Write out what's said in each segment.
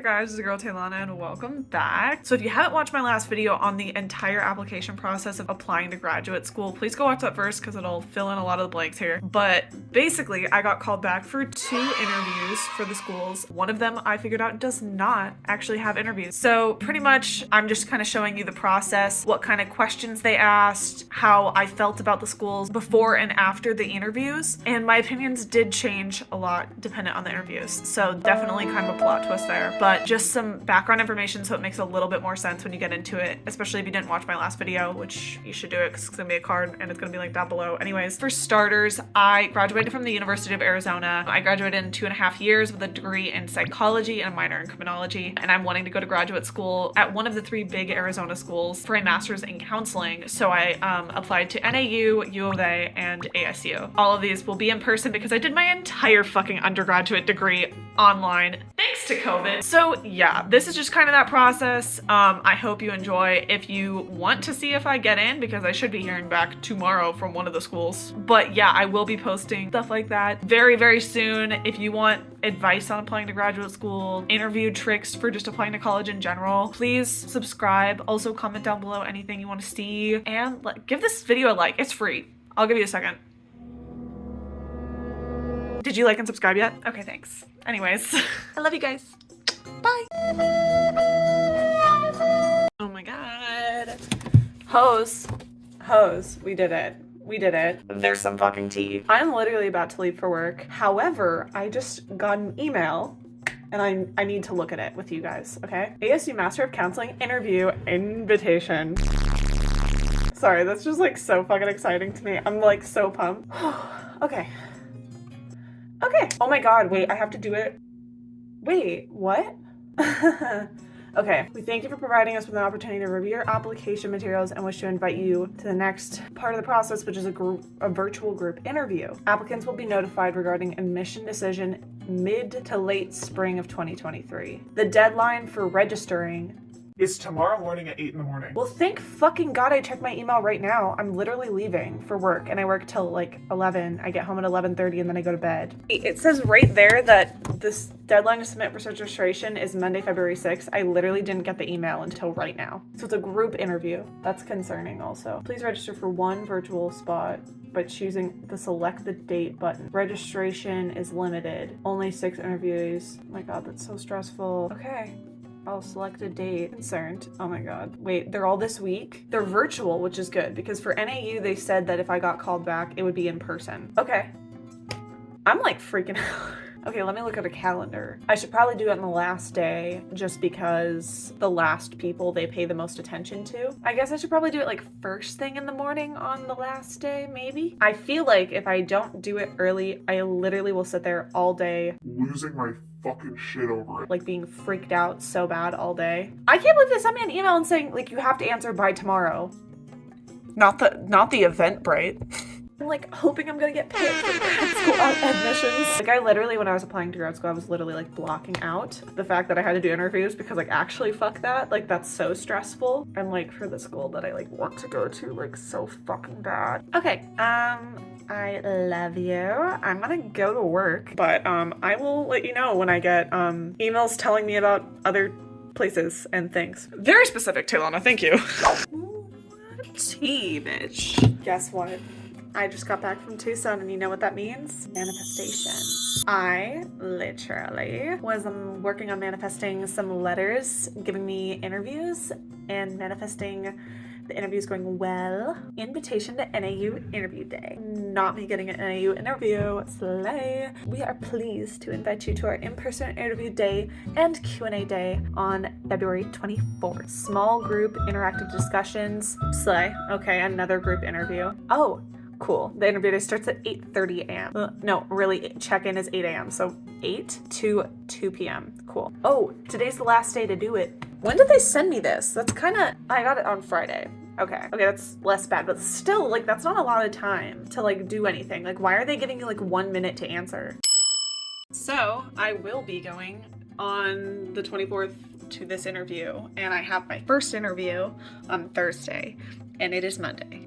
guys, it's your girl Talana and welcome back. So if you haven't watched my last video on the entire application process of applying to graduate school, please go watch that first because it'll fill in a lot of the blanks here. But basically, I got called back for 2 interviews for the schools. One of them I figured out does not actually have interviews. So pretty much I'm just kind of showing you the process, what kind of questions they asked, how I felt about the schools before and after the interviews. And my opinions did change a lot dependent on the interviews. So definitely kind of a plot twist there, but just some background information so it makes a little bit more sense when you get into it, especially if you didn't watch my last video, which you should do it because it's gonna be a card and it's gonna be linked down below. Anyways, for starters, I graduated from the University of Arizona. I graduated in 2.5 years with a degree in psychology and a minor in criminology, and I'm wanting to go to graduate school at one of the 3 big Arizona schools for a master's in counseling. So I applied to NAU, U of A, and ASU. All of these will be in person because I did my entire fucking undergraduate degree online thanks to COVID. So yeah, this is just kind of that process. I hope you enjoy. If you want to see if I get in, because I should be hearing back tomorrow from one of the schools, but yeah, I will be posting stuff like that very, very soon. If you want advice on applying to graduate school, interview tricks for just applying to college in general, please subscribe. Also comment down below anything you want to see, and give this video a like. It's free. I'll give you a second. Did you like and subscribe yet? Okay, thanks. Anyways, I love you guys. Bye. Oh my god. Hose, we did it. We did it. There's some fucking tea. I'm literally about to leave for work. However, I just got an email and I need to look at it with you guys, okay? ASU Master of Counseling interview invitation. Sorry, that's just like so fucking exciting to me. I'm like so pumped. Okay. Okay. Oh my god, wait, I have to do it. Wait, what? Okay. We thank you for providing us with an opportunity to review your application materials and wish to invite you to the next part of the process, which is a virtual group interview. Applicants will be notified regarding admission decision mid to late spring of 2023. The deadline for registering is tomorrow morning at 8 in the morning. Well, thank fucking God I checked my email right now. I'm literally leaving for work and I work till like 11. I get home at 11:30 and then I go to bed. It says right there that this deadline to submit for registration is Monday, February 6th. I literally didn't get the email until right now. So it's a group interview. That's concerning also. Please register for 1 virtual spot by choosing the select the date button. Registration is limited. Only 6 interviews. Oh my God, that's so stressful. Okay. I'll select a date. Concerned. Oh my god. Wait, they're all this week? They're virtual, which is good because for NAU, they said that if I got called back, it would be in person. Okay. I'm like freaking out. Okay, let me look at a calendar. I should probably do it on the last day just because the last people they pay the most attention to. I guess I should probably do it like first thing in the morning on the last day, maybe? I feel like if I don't do it early, I literally will sit there all day losing my fucking shit over it. Like being freaked out so bad all day. I can't believe they sent me an email and saying like you have to answer by tomorrow. Not the Eventbrite. I'm like hoping I'm gonna get picked for grad school admissions. Like I literally, when I was applying to grad school, I was literally like blocking out the fact that I had to do interviews because like actually fuck that. Like that's so stressful. And like for the school that I like want to go to like so fucking bad. Okay, I love you. I'm gonna go to work, but I will let you know when I get emails telling me about other places and things. Very specific, Talana, thank you. Tea, bitch. Guess what? I just got back from Tucson and you know what that means? Manifestation. I literally was working on manifesting some letters, giving me interviews and manifesting the interviews going well. Invitation to NAU interview day. Not me getting an NAU interview. Slay. We are pleased to invite you to our in-person interview day and Q&A day on February 24th. Small group interactive discussions. Slay. Okay, another group interview. Oh, cool. The interview day starts at 8:30 a.m. No, really, check-in is 8 a.m. So 8 to 2 p.m. Cool. Oh, today's the last day to do it. When did they send me this? That's kind of, I got it on Friday. Okay, that's less bad, but still, like, that's not a lot of time to, like, do anything. Like, why are they giving you, like, 1 minute to answer? So, I will be going on the 24th to this interview, and I have my first interview on Thursday, and it is Monday.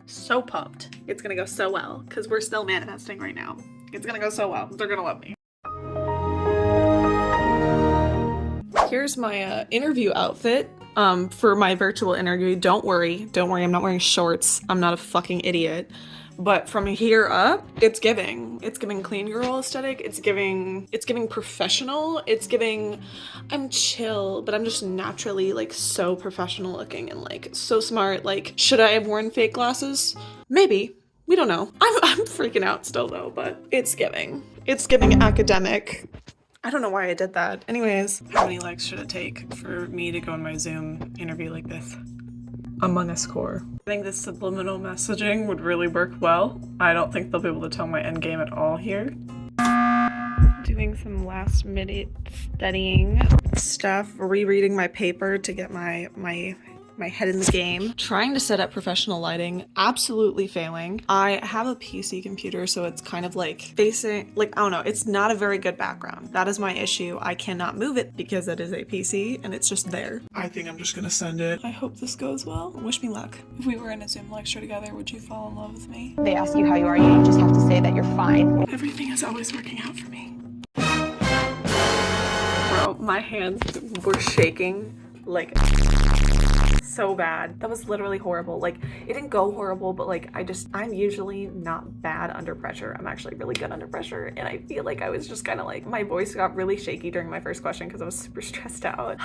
So pumped. It's gonna go so well, because we're still manifesting right now. It's gonna go so well. They're gonna love me. Here's my interview outfit for my virtual interview. Don't worry, I'm not wearing shorts. I'm not a fucking idiot. But from here up, it's giving clean girl aesthetic. It's giving professional. It's giving, I'm chill, but I'm just naturally like so professional looking and like so smart. Like, should I have worn fake glasses? Maybe. We don't know. I'm freaking out still though, but it's giving academic. I don't know why I did that. Anyways, how many likes should it take for me to go in my Zoom interview like this? Among us core. I think this subliminal messaging would really work well. I don't think they'll be able to tell my end game at all here. Doing some last minute studying stuff, rereading my paper to get my head in the game. Trying to set up professional lighting, absolutely failing. I have a PC computer, so it's kind of like facing, like, I don't know, it's not a very good background. That is my issue. I cannot move it because it is a PC and it's just there. I think I'm just gonna send it. I hope this goes well. Wish me luck. If we were in a Zoom lecture together, would you fall in love with me? They ask you how you are, you just have to say that you're fine. Everything is always working out for me. Bro, my hands were shaking like so bad. That was literally horrible. Like, it didn't go horrible, but like I'm usually not bad under pressure. I'm actually really good under pressure, and I feel like I was just kind of like, my voice got really shaky during my first question because I was super stressed out.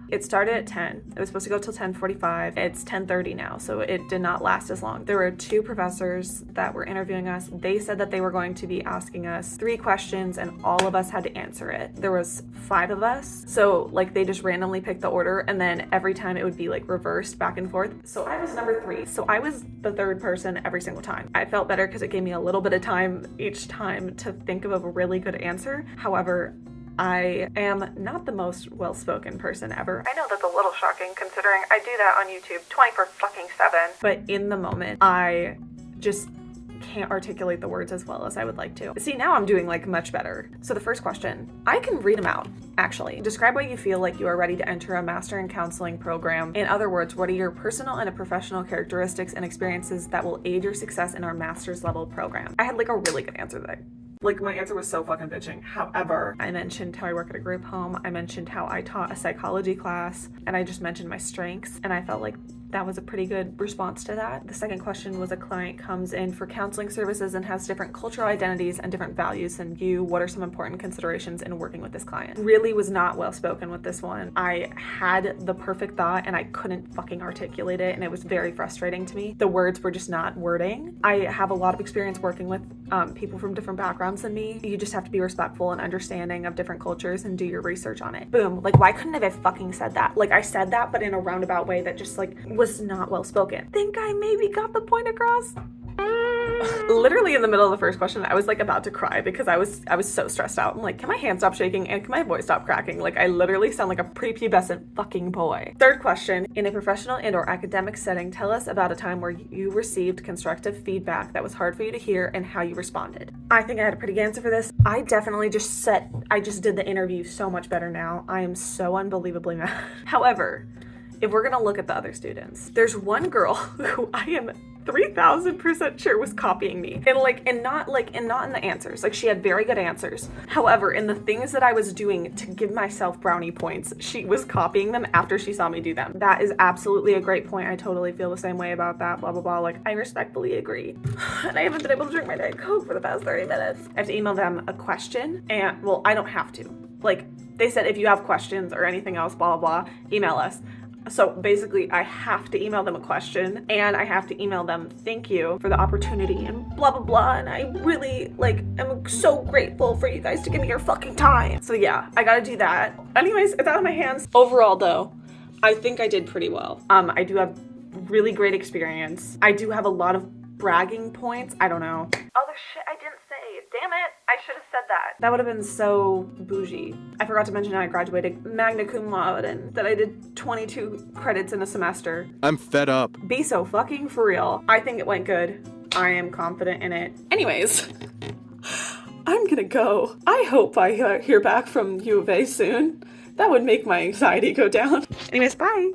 It started at 10. It was supposed to go till 10:45. It's 10:30 now, so it did not last as long. There were 2 professors that were interviewing us. They said that they were going to be asking us 3 questions and all of us had to answer it. There was 5 of us, so like they just randomly picked the order, and then every time it would be like reversed back and forth. So I was number 3. So I was the 3rd person every single time. I felt better because it gave me a little bit of time each time to think of a really good answer. However, I am not the most well-spoken person ever. I know that's a little shocking considering I do that on YouTube 24/7. But in the moment, I just can't articulate the words as well as I would like to. See, now I'm doing like much better. So the first question, I can read them out, actually. Describe why you feel like you are ready to enter a Master in Counseling program. In other words, what are your personal and professional characteristics and experiences that will aid your success in our master's level program? I had like a really good answer today. Like, my answer was so fucking bitching. However, I mentioned how I work at a group home. I mentioned how I taught a psychology class, and I just mentioned my strengths, and I felt like that was a pretty good response to that. The second question was, a client comes in for counseling services and has different cultural identities and different values than you. What are some important considerations in working with this client? Really was not well spoken with this one. I had the perfect thought and I couldn't fucking articulate it, and it was very frustrating to me. The words were just not wording. I have a lot of experience working with people from different backgrounds than me. You just have to be respectful and understanding of different cultures and do your research on it. Boom. Like, why couldn't I have fucking said that? Like, I said that, but in a roundabout way that just like was not well spoken. Think I maybe got the point across? Literally in the middle of the first question, I was like about to cry because I was so stressed out. I'm like, can my hands stop shaking and can my voice stop cracking? Like, I literally sound like a prepubescent fucking boy. Third question, in a professional and or academic setting, tell us about a time where you received constructive feedback that was hard for you to hear and how you responded. I think I had a pretty good answer for this. I definitely I just did the interview so much better now. I am so unbelievably mad. However, if we're gonna look at the other students, there's one girl who I am 3,000% sure was copying me, and not in the answers. Like, she had very good answers. However, in the things that I was doing to give myself brownie points, she was copying them after she saw me do them. That is absolutely a great point. I totally feel the same way about that, blah, blah, blah. Like, I respectfully agree. And I haven't been able to drink my Diet Coke for the past 30 minutes. I have to email them a question, and, well, I don't have to. Like, they said if you have questions or anything else, blah, blah, blah, email us. So basically, I have to email them a question, and I have to email them thank you for the opportunity and blah, blah, blah. And I really, am so grateful for you guys to give me your fucking time. So yeah, I gotta do that. Anyways, it's out of my hands. Overall, though, I think I did pretty well. I do have really great experience. I do have a lot of bragging points. I don't know. Oh, the shit I didn't say. Damn it. I should have said that. That would have been so bougie. I forgot to mention I graduated magna cum laude and that I did 22 credits in a semester. I'm fed up. Be so fucking for real. I think it went good. I am confident in it. Anyways, I'm gonna go. I hope I hear back from U of A soon. That would make my anxiety go down. Anyways, bye.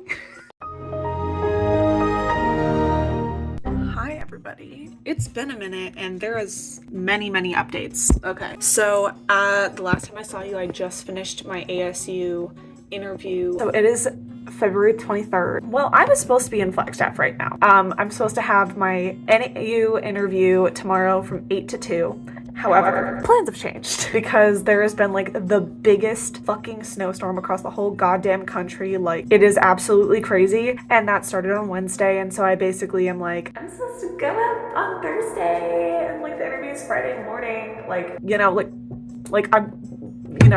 Everybody. It's been a minute and there is many updates. Okay, so the last time I saw you, I just finished my ASU interview. So it is February 23rd. Well, I was supposed to be in Flagstaff right now. I'm supposed to have my NAU interview tomorrow from 8 to 2. However, plans have changed because there has been like the biggest fucking snowstorm across the whole goddamn country. Like, it is absolutely crazy. And that started on Wednesday. And so I basically am like, I'm supposed to go up on Thursday and like the interview is Friday morning. Like, you know,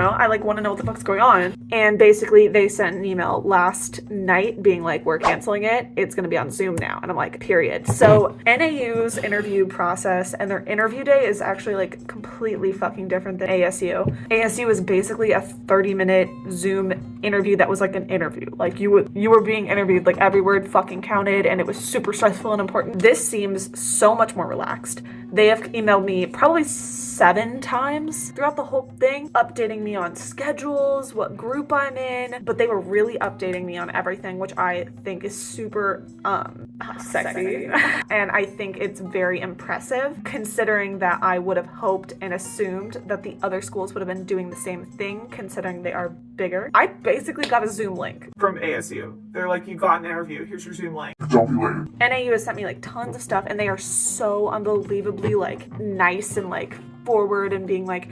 I like want to know what the fuck's going on. And basically they sent an email last night being like, we're canceling it. It's going to be on Zoom now. And I'm like, period. So NAU's interview process and their interview day is actually like completely fucking different than ASU. ASU is basically a 30-minute Zoom interview that was like an interview. Like you were being interviewed, like every word fucking counted, and it was super stressful and important. This seems so much more relaxed. They have emailed me probably 7 times throughout the whole thing, updating me on schedules, what group I'm in, but they were really updating me on everything, which I think is super sexy. And I think it's very impressive considering that I would have hoped and assumed that the other schools would have been doing the same thing considering they are bigger. I basically got a Zoom link From ASU. They're like, you got an interview. Here's your Zoom link. Don't be late. NAU has sent me like tons of stuff and they are so unbelievably like nice and like forward and being like,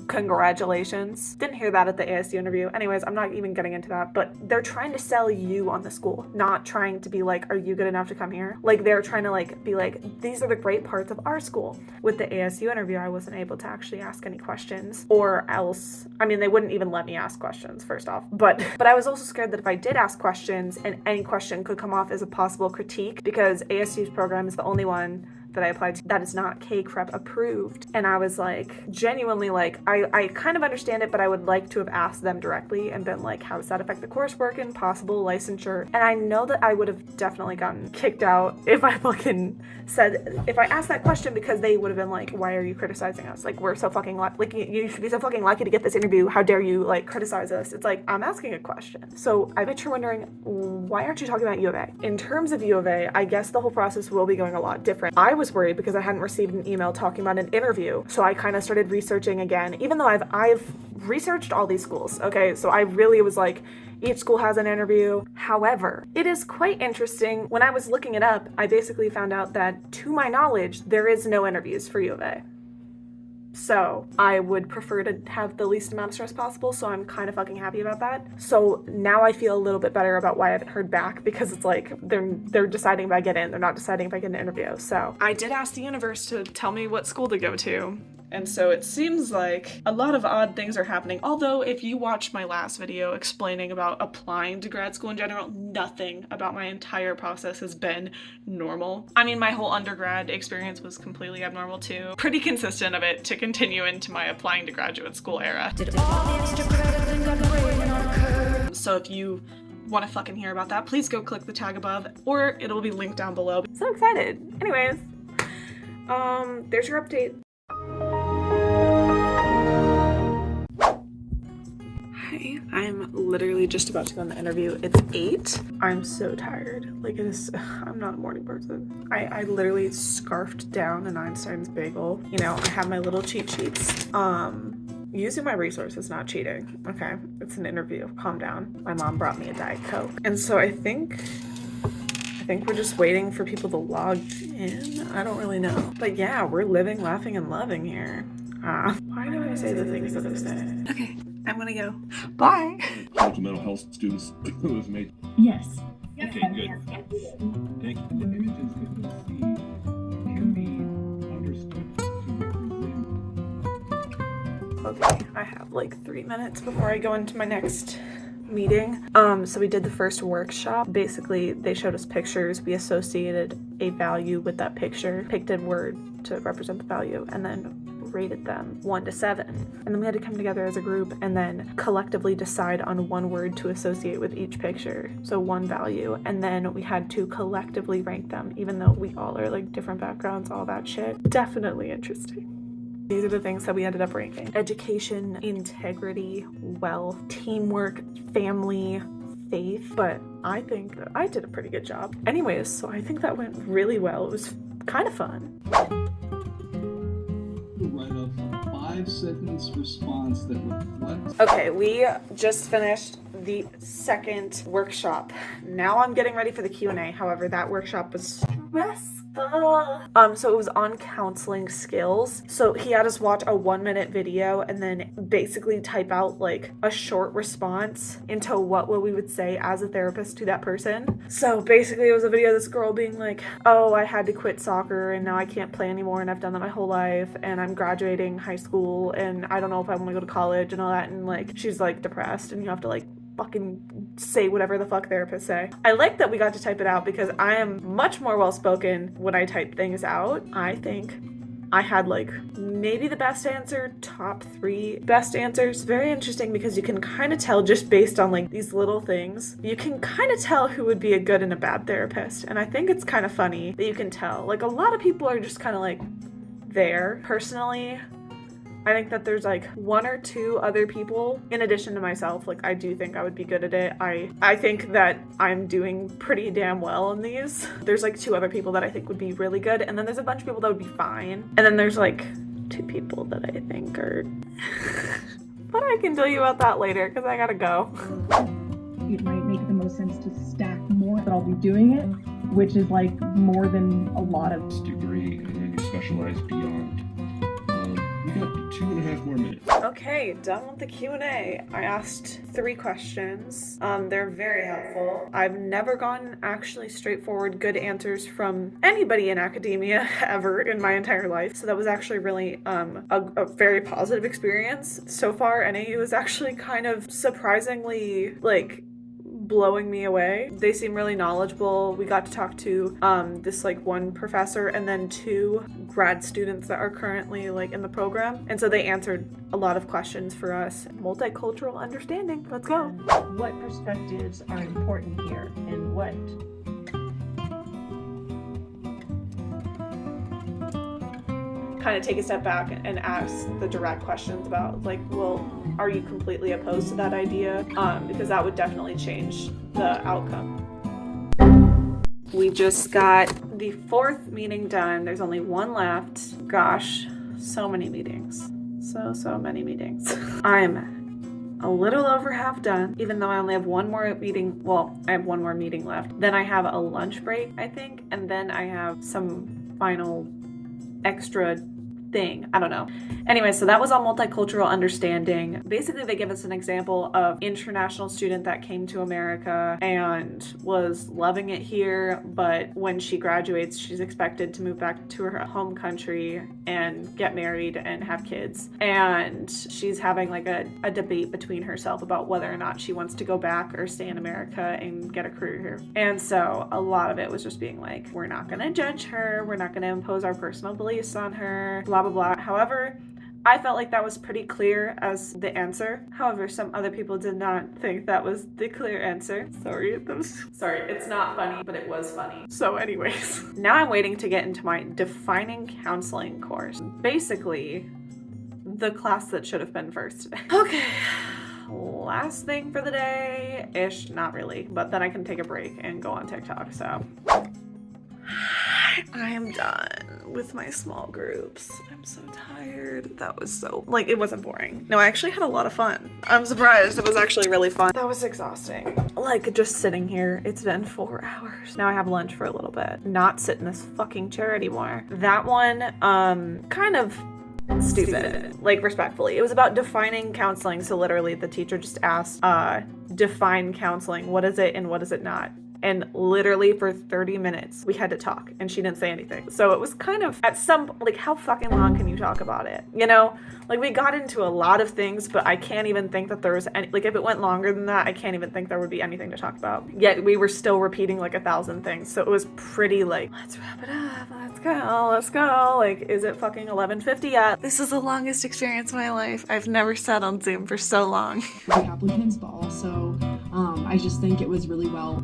congratulations. Didn't hear that at the ASU interview. Anyways, I'm not even getting into that, but they're trying to sell you on the school, not trying to be like, are you good enough to come here? Like they're trying to like be like, these are the great parts of our school. With the ASU interview, I wasn't able to actually ask any questions, or else, I mean, they wouldn't even let me ask questions first off, but I was also scared that if I did ask questions and any question could come off as a possible critique because ASU's program is the only one that I applied to that is not K-Crep approved. And I was like, genuinely like, I kind of understand it, but I would like to have asked them directly and been like, how does that affect the coursework and possible licensure? And I know that I would have definitely gotten kicked out if I if I asked that question, because they would have been like, why are you criticizing us? Like, we're so fucking like, you should be so fucking lucky to get this interview. How dare you like criticize us? It's like, I'm asking a question. So I bet you're wondering, why aren't you talking about U of A? In terms of U of A, I guess the whole process will be going a lot different. I was worried because I hadn't received an email talking about an interview. So I kind of started researching again, even though I've researched all these schools. Okay. So I really was like, each school has an interview. However, it is quite interesting. When I was looking it up, I basically found out that to my knowledge, there is no interviews for U of A. So I would prefer to have the least amount of stress possible, so I'm kind of fucking happy about that. So now I feel a little bit better about why I haven't heard back, because it's like they're deciding if I get in, they're not deciding if I get an interview. So I did ask the universe to tell me what school to go to. And so it seems like a lot of odd things are happening. Although if you watched my last video explaining about applying to grad school in general, nothing about my entire process has been normal. I mean, my whole undergrad experience was completely abnormal too. Pretty consistent of it to continue into my applying to graduate school era. Did all the extra credit and got graded on a curve. So if you want to fucking hear about that, please go click the tag above, or it'll be linked down below. So excited. Anyways, there's your update. Hi, I'm literally just about to go on the interview. It's 8. I'm so tired. Like, I'm not a morning person. I literally scarfed down an Einstein's bagel. You know, I have my little cheat sheets. Using my resources is not cheating. Okay, it's an interview. Calm down. My mom brought me a Diet Coke. And so I think we're just waiting for people to log in. I don't really know. But yeah, we're living, laughing, and loving here. Why do I say the things that I say? Okay, I'm gonna go. Bye. Mental health students who have made. Yes. Okay, good. Thank you. The images that you see can be understood to represent. Okay, I have like 3 minutes before I go into my next meeting. So we did the first workshop. Basically, they showed us pictures. We associated a value with that picture, picked a word to represent the value, and then rated them 1 to 7. And then we had to come together as a group and then collectively decide on one word to associate with each picture. So one value. And then we had to collectively rank them, even though we all are like different backgrounds, all that shit. Definitely interesting. These are the things that we ended up ranking: education, integrity, wealth, teamwork, family, faith. But I think that I did a pretty good job. Anyways, so I think that went really well. It was kind of fun. Write up 5 5-sentence response that reflects. Okay, we just finished the second workshop. Now I'm getting ready for the Q&A. However, that workshop was stressful. So it was on counseling skills. So he had us watch a 1-minute video and then basically type out like a short response into what we would say as a therapist to that person. So basically it was a video of this girl being like, oh, I had to quit soccer and now I can't play anymore and I've done that my whole life and I'm graduating high school and I don't know if I want to go to college and all that, and like she's like depressed and you have to like fucking say whatever the fuck therapists say. I like that we got to type it out because I am much more well-spoken when I type things out. I think I had like maybe the best answer, top 3 best answers. Very interesting because you can kind of tell just based on like these little things, you can kind of tell who would be a good and a bad therapist. And I think it's kind of funny that you can tell. Like a lot of people are just kind of like there. Personally, I think that there's like 1 or 2 other people in addition to myself. Like I do think I would be good at it. I think that I'm doing pretty damn well in these. There's like 2 other people that I think would be really good. And then there's a bunch of people that would be fine. And then there's like 2 people that I think are... But I can tell you about that later because I gotta go. It might make the most sense to stack more, but I'll be doing it, which is like more than a lot of... Degree, and then you specialize beyond. We got 2.5 more minutes. Okay, done with the Q&A. I asked 3 questions. They're very helpful. I've never gotten actually straightforward good answers from anybody in academia ever in my entire life. So that was actually really a very positive experience. So far, NAU is actually kind of surprisingly like blowing me away. They seem really knowledgeable. We got to talk to this like 1 professor and then 2 grad students that are currently like in the program, and so they answered a lot of questions for us. Multicultural understanding. Let's go. What perspectives are important here and what? Kind of take a step back and ask the direct questions about like, well, are you completely opposed to that idea? Because that would definitely change the outcome. We just got the 4th meeting done. There's only 1 left. Gosh, so many meetings. So many meetings. I'm a little over half done, even though I only have 1 more meeting. Well, I have 1 more meeting left. Then I have a lunch break, I think, and then I have some final extra thing. I don't know. Anyway, so that was on multicultural understanding. Basically, they give us an example of international student that came to America and was loving it here, but when she graduates, she's expected to move back to her home country and get married and have kids. And she's having like a debate between herself about whether or not she wants to go back or stay in America and get a career here. And so a lot of it was just being like, we're not going to judge her. We're not going to impose our personal beliefs on her, blah, blah, blah. However, I felt like that was pretty clear as the answer. However, some other people did not think that was the clear answer. Sorry, it's not funny, but it was funny. So anyways, now I'm waiting to get into my defining counseling course. Basically, the class that should have been first today. Okay, last thing for the day-ish, not really, but then I can take a break and go on TikTok, so. I am done with my small groups. I'm so tired. That was so, like, it wasn't boring. No, I actually had a lot of fun. I'm surprised. It was actually really fun. That was exhausting. Like, just sitting here. It's been 4 hours. Now I have lunch for a little bit. Not sit in this fucking chair anymore. That one, kind of stupid. Like, respectfully. It was about defining counseling. So literally the teacher just asked, define counseling. What is it and what is it not? And literally for 30 minutes, we had to talk and she didn't say anything. So it was kind of at some, like, how fucking long can you talk about it? You know, like, we got into a lot of things, but I can't even think that there was any, like, if it went longer than that, I can't even think there would be anything to talk about. Yet we were still repeating like 1,000 things. So it was pretty like, let's wrap it up. Let's go. Like, is it fucking 11:50 yet? This is the longest experience of my life. I've never sat on Zoom for so long. The applicants, but also I just think it was really well